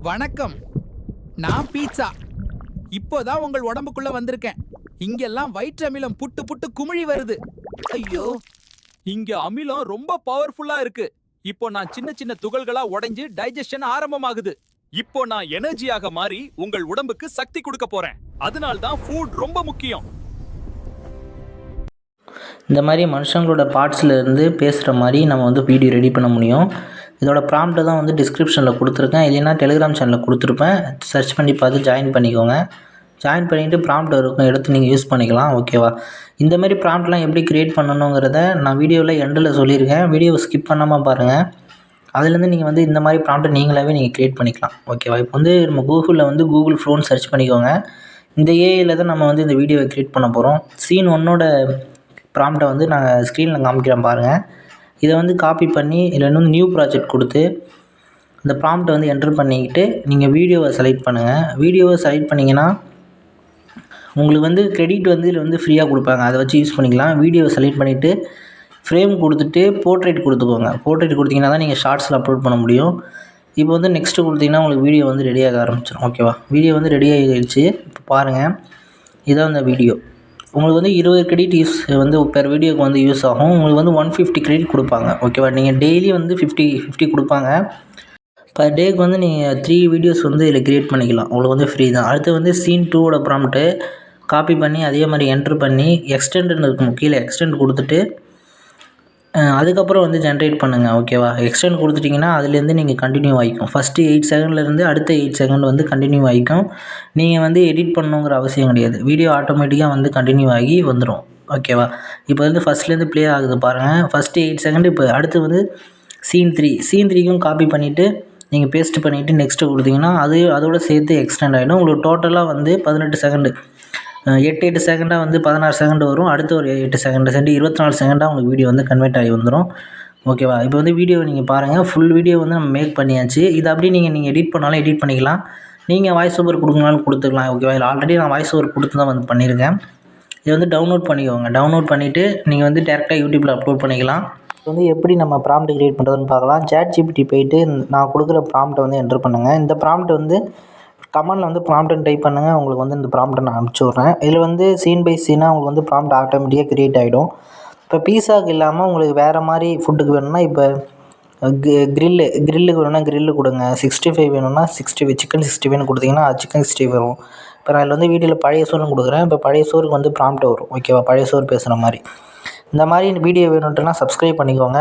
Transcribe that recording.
வணக்கம். நான் பீட்சா. இப்போதான் உங்கள் உடம்புக்குள்ள வந்திருக்கேன். இங்கெல்லாம் வயிற்று அமிலம் புட்டு புட்டு குமிழி வருது. ஐயோ, இங்க அமிலம் ரொம்ப பவர்ஃபுல்லா இருக்கு. இப்போ நான் சின்ன சின்ன துகள்களா உடைஞ்சு டைஜஷன் ஆரம்பமாகுது. இப்போ நான் எனர்ஜியாக மாறி உங்கள் உடம்புக்கு சக்தி கொடுக்க போறேன். அதனால தான் ஃபுட் ரொம்ப முக்கியம். இந்த மாதிரி மனுஷங்களோட பார்ட்ஸில் இருந்து பேசுகிற மாதிரி நம்ம வந்து வீடியோ ரெடி பண்ண முடியும். இதோட ப்ராம்ப்ட்டை தான் வந்து டிஸ்கிரிப்ஷனில் கொடுத்துருக்கேன், இல்லைன்னா டெலிகிராம் சேனலில் கொடுத்துருப்பேன். சர்ச் பண்ணி பார்த்து ஜாயின் பண்ணிக்கோங்க. ஜாயின் பண்ணிவிட்டு ப்ராம்ப்ட் இருக்கும் எடுத்து நீங்கள் யூஸ் பண்ணிக்கலாம். ஓகேவா? இந்த மாதிரி ப்ராம்ப்ட்லாம் எப்படி க்ரியேட் பண்ணணுங்கிறத நான் வீடியோவில் எண்டில் சொல்லியிருக்கேன். வீடியோவை ஸ்கிப் பண்ணாமல் பாருங்கள். அதுலேருந்து நீங்கள் வந்து இந்த மாதிரி ப்ராம்ப்ட்டை நீங்களாகவே நீங்கள் க்ரியேட் பண்ணிக்கலாம். ஓகேவா? இப்போ வந்து நம்ம கூகுளில் வந்து கூகுள் ஃப்ளோன்னு சர்ச் பண்ணிக்கோங்க. இந்த ஏஐயில் தான் நம்ம வந்து இந்த வீடியோவை க்ரியேட் பண்ண போகிறோம். சீன் 1ஓட ப்ராம்ப்ட்டை வந்து நான் ஸ்க்ரீனில் காமிக்கிறேன் பாருங்கள். இதை வந்து காப்பி பண்ணி இதில் வந்து நியூ ப்ராஜெக்ட் கொடுத்து இந்த ப்ராம்ப்ட்டை வந்து என்ட்ரு பண்ணிக்கிட்டு நீங்கள் வீடியோவை செலக்ட் பண்ணுங்கள். வீடியோவை செலக்ட் பண்ணிங்கன்னா உங்களுக்கு வந்து கிரெடிட் வந்து இதில் வந்து ஃப்ரீயாக கொடுப்பாங்க, அதை வச்சு யூஸ் பண்ணிக்கலாம். வீடியோவை செலக்ட் பண்ணிவிட்டு ஃப்ரேம் கொடுத்துட்டு போர்ட்ரேட் கொடுத்துக்கோங்க. போர்ட்ரேட் கொடுத்தீங்கன்னா தான் நீங்கள் ஷார்ட்ஸில் அப்லோட் பண்ண முடியும். இப்போ வந்து நெக்ஸ்ட்டு கொடுத்தீங்கன்னா உங்களுக்கு வீடியோ வந்து ரெடியாக ஆரம்பிச்சிடும். ஓகேவா? வீடியோ வந்து ரெடி ஆகிடுச்சு. இப்போ பாருங்கள், இதான் இந்த வீடியோ. உங்களுக்கு வந்து 20 கிரெடிட் யூஸ் வந்து பெர் வீடியோக்கு வந்து யூஸ் ஆகும். உங்களுக்கு வந்து 150 கிரெடிட் கொடுப்பாங்க. ஓகேவா? நீங்கள் டெய்லி வந்து 50 கொடுப்பாங்க. பர் டேக்கு வந்து நீங்கள் 3 வீடியோஸ் வந்து இதில் க்ரியேட் பண்ணிக்கலாம். உங்களுக்கு வந்து ஃப்ரீ தான். அடுத்து வந்து சீன் 2ஓட ப்ராம்ப்ட்டு காப்பி பண்ணி அதே மாதிரி என்ட்ரு பண்ணி எக்ஸ்டெண்டுன்னு இருக்கும், கீழே எக்ஸ்டெண்ட் கொடுத்துட்டு அதுக்கப்புறம் வந்து ஜென்ரேட் பண்ணுங்கள். ஓகேவா? எக்ஸ்டெண்ட் கொடுத்துட்டிங்கன்னா அதுலேருந்து நீங்கள் கண்டினியூ ஆகிக்கும். ஃபஸ்ட்டு 8 செகண்ட்லேருந்து அடுத்த 8 செகண்ட் வந்து கண்டினியூ ஆகிக்கும். நீங்கள் வந்து எடிட் பண்ணணுங்கிற அவசியம் கிடையாது. வீடியோ ஆட்டோமேட்டிக்காக வந்து கண்டினியூ ஆகி வந்துடும். ஓகேவா? இப்போ வந்து ஃபஸ்ட்லேருந்து ப்ளே ஆகுது பாருங்கள். First 8 second. இப்போ அடுத்து வந்து சீன் 3க்கும் காப்பி பண்ணிவிட்டு நீங்கள் பேஸ்ட் பண்ணிவிட்டு நெக்ஸ்ட்டு கொடுத்தீங்கன்னா அதோட சேர்த்து எக்ஸ்டெண்ட் ஆகிடும். உங்களுக்கு டோட்டலாக வந்து 18 செகண்டு, 8 செகண்டாக வந்து 16 செகண்ட் வரும். அடுத்து ஒரு 8 செகண்ட் சேர்ந்து 24 செகண்டாக உங்களுக்கு வீடியோ வந்து கன்வெர்ட் ஆகி வந்துடும். ஓகேவா? இப்போ வந்து வீடியோவை நீங்கள் பாருங்கள். ஃபுல் வீடியோ வந்து நம்ம மேக் பண்ணியாச்சு. இது அப்படியே நீங்கள் எடிட் பண்ணாலும் எடிட் பண்ணிக்கலாம். நீங்கள் வாய்ஸ் ஓவர் கொடுக்கணும்னாலும் கொடுத்துக்கலாம். ஓகேவா? இல்லை ஆல்ரெடி நான் வாய்ஸ் ஓவர் கொடுத்து தான் வந்து பண்ணியிருக்கேன். இதை வந்து டவுன்லோட் பண்ணிக்கோங்க. டவுன்லோட் பண்ணிவிட்டு நீங்கள் வந்து டேரெக்டாக யூடியூப்பில் அப்லோட் பண்ணிக்கலாம். இப்போ வந்து எப்படி நம்ம ப்ராம்ப்ட் க்ரியேட் பண்ணுறதுன்னு பார்க்கலாம். ChatGPT போய்ட்டு நான் கொடுக்குற ப்ராம்ப்ட்டை வந்து என்ட்ரு பண்ணுங்கள். இந்த ப்ராம்ப்ட் வந்து கமெண்டில் வந்து ப்ராம்ப்ட்னு டைப் பண்ணுங்கள். உங்களுக்கு வந்து இந்த ப்ராம்ப்ட்டை நான் அனுப்பிச்சி விட்றேன். இதில் வந்து சீன் பை சீனாக உங்களுக்கு வந்து ப்ராம்ப்ட் ஆட்டோமேட்டிக்காக க்ரியேட் ஆகிடும். இப்போ பீஸாவுக்கு இல்லாமல் உங்களுக்கு வேறு மாதிரி ஃபுட்டுக்கு வேணும்னா, இப்போ கிரில்லுக்கு வேணும்னா கிரில்லு கொடுங்க. 65 வேணும்னா 65 சிக்கன் 65ன்னு கொடுத்தீங்கன்னா அது சிக்கன் 65 வரும். இப்போ நான் இதில் வந்து வீடியோவில் பழைய சோறுன்னு கொடுக்குறேன். இப்போ பழைய சோறுக்கு வந்து ப்ராம்ப்ட் வரும். ஓகேவா? பழைய சோறு பேசுகிற மாதிரி. இந்த மாதிரி வீடியோ வேணுன்ட்டுனா சப்ஸ்கிரைப் பண்ணிக்கோங்க.